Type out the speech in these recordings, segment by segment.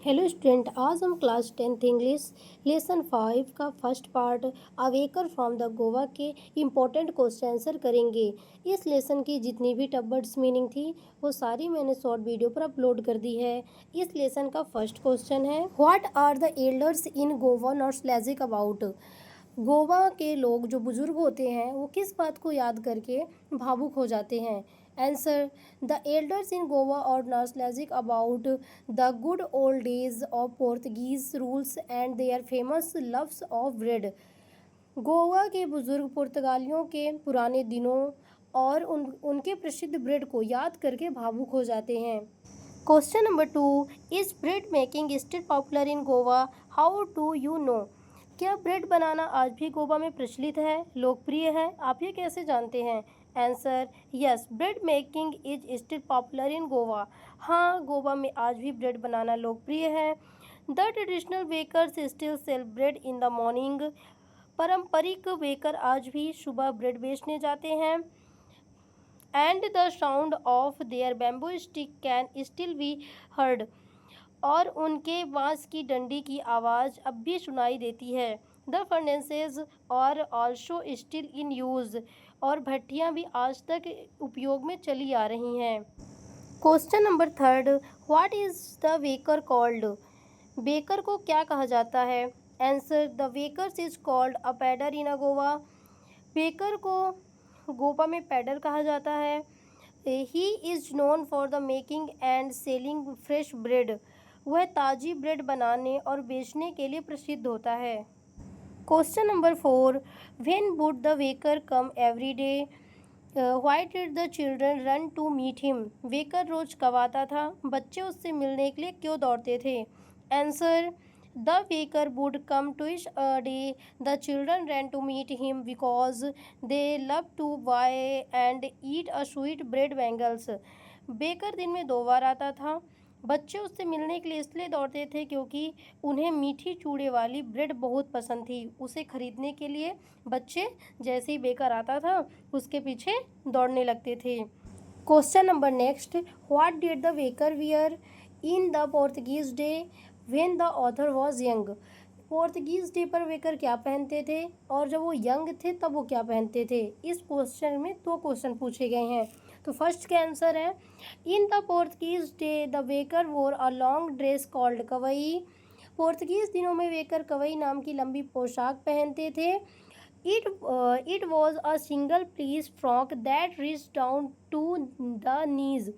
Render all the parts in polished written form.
Hello student, आज हम class 10th English lesson 5 का first part a baker from the Goa के इम्पोर्टेंट क्वेश्चन आंसर करेंगे। इस लेसन की जितनी भी टफ वर्ड्स मीनिंग थी वो सारी मैंने शॉर्ट वीडियो पर अपलोड कर दी है। इस लेसन का फर्स्ट क्वेश्चन है, what are the elders in Goa nostalgic about. Goa के लोग जो बुजुर्ग होते हैं वो किस बात को याद करके भावुक हो जाते हैं। Answer, the elders in Goa are nostalgic about the good old days of Portuguese rules and their famous loves of bread. Goa के बुजुर्ग पुर्तगालियों के पुराने दिनों और उनके प्रसिद्ध ब्रेड को याद करके भावुक हो जाते हैं। Question number 2, is bread making still popular in Goa, how do you know. क्या ब्रेड बनाना आज भी गोवा में प्रचलित है, लोकप्रिय है, आप ये कैसे जानते हैं। Answer, yes, bread making is still popular in Goa. हाँ, गोवा में आज भी ब्रेड बनाना लोकप्रिय है। The traditional bakers still sell bread in the morning. पारंपरिक बेकर आज भी सुबह ब्रेड बेचने जाते हैं। And the sound of their bamboo stick can still be heard. और उनके बांस की डंडी की आवाज़ अब भी सुनाई देती है। द फर्नेसेस और ऑल्सो स्टिल इन यूज़। और भट्टियाँ भी आज तक उपयोग में चली आ रही हैं। Question number 3, what is the baker called. Baker को क्या कहा जाता है। Answer, the bakers is called a pader in a Goa. Baker को गोवा में पैडर कहा जाता है। He is known for the making and selling fresh bread. वह ताज़ी ब्रेड बनाने और बेचने के लिए प्रसिद्ध होता है। Question number 4, when would the baker come every day, why did the children run to meet him. Baker रोज कब आता था, बच्चे उससे मिलने के लिए क्यों दौड़ते थे। Answer, the baker would come twice a day, the children ran to meet him because they love to buy and eat a sweet bread bangles. Baker दिन में 2 बार आता था। बच्चे उससे मिलने के लिए इसलिए दौड़ते थे क्योंकि उन्हें मीठी चूड़े वाली ब्रेड बहुत पसंद थी। उसे खरीदने के लिए बच्चे जैसे ही बेकर आता था उसके पीछे दौड़ने लगते थे। Question number next, what did the baker wear in the Portuguese day when the author was young. Portuguese day पर बेकर क्या पहनते थे और जब वो यंग थे तब वो क्या पहनते थे। इस क्वेश्चन में 2 क्वेश्चन पूछे गए हैं। तो फर्स्ट का आंसर है, in the Portuguese day the baker wore a long dress called कवई। पोर्तुगीज दिनों में बेकर कवई नाम की लंबी पोशाक पहनते थे। It was a single piece frock that reach down to the knees.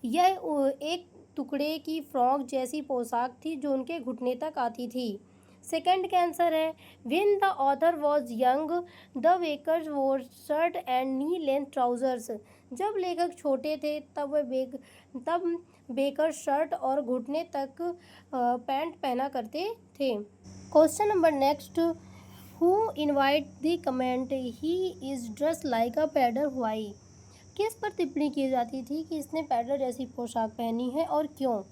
यह एक टुकड़े की फ्रॉक जैसी पोशाक थी जो उनके घुटने तक आती थी। सेकंड का आंसर है, when the author was young the bakers wore shirt and knee length trousers. जब लेखक छोटे थे तब बेकर शर्ट और घुटने तक पैंट पहना करते थे। Question number next, who invite the comment he is dress like a pader why. किस पर टिप्पणी की जाती थी कि इसने पैडर जैसी पोशाक पहनी है और क्यों।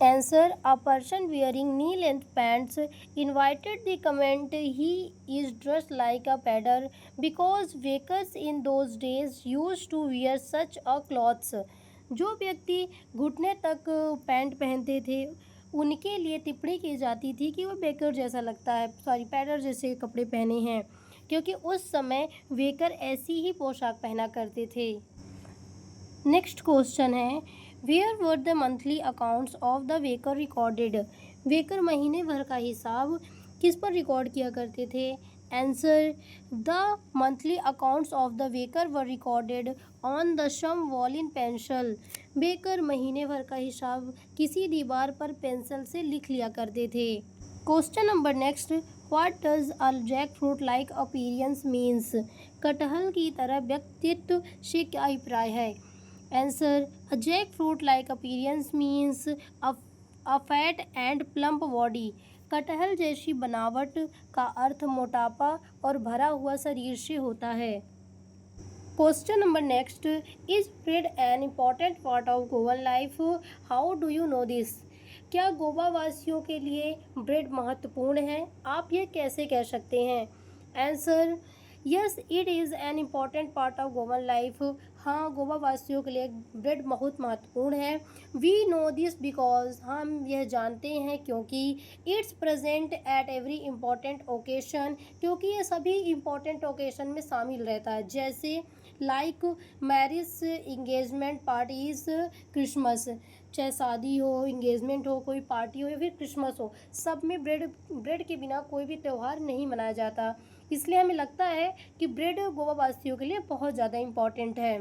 Answer, a person wearing knee length pants invited the comment he is dressed like a pader because bakers in those days use to wear such a clothes. जो व्यक्ति घुटने तक पैंट पहनते थे उनके लिए टिप्पणी की जाती थी कि वह बेकर जैसा लगता है, पैडर जैसे कपड़े पहने हैं, क्योंकि उस समय बेकर ऐसी ही पोशाक पहना करते थे। नेक्स्ट क्वेश्चन है, where were the monthly accounts of the baker recorded. Baker महीने भर का हिसाब किस पर रिकॉर्ड किया करते थे। Answer, the monthly accounts of the baker were recorded on the some wall in pencil. Baker महीने भर का हिसाब किसी दीवार पर पेंसिल से लिख लिया करते थे। Question number next, what does a jackfruit like appearance means. कटहल की तरह व्यक्तित्व से क्या अभिप्राय है। Answer, a jackfruit like appearance means a fat and plump body. कटहल जैसी बनावट का अर्थ मोटापा और भरा हुआ शरीर से होता है। Question number next, is bread an important part of Goan life, how do you know this. क्या गोवा वासियों के लिए ब्रेड महत्वपूर्ण है, आप यह कैसे कह सकते हैं। Answer, yes it is an important part of Goan life. हाँ, गोवा वासियों के लिए ब्रेड बहुत महत्वपूर्ण है। वी नो दिस बिकॉज हम यह जानते हैं क्योंकि it's present at every important occasion, क्योंकि ये सभी इम्पॉर्टेंट ओकेशन में शामिल रहता है, जैसे like marriage, engagement, parties, Christmas. चाहे शादी हो, इंगेजमेंट हो, कोई पार्टी हो या फिर क्रिसमस हो, सब में ब्रेड ब्रेड के बिना कोई भी त्यौहार नहीं मनाया जाता। इसलिए हमें लगता है कि ब्रेड गोवा वासियों के लिए बहुत ज़्यादा इम्पॉर्टेंट है।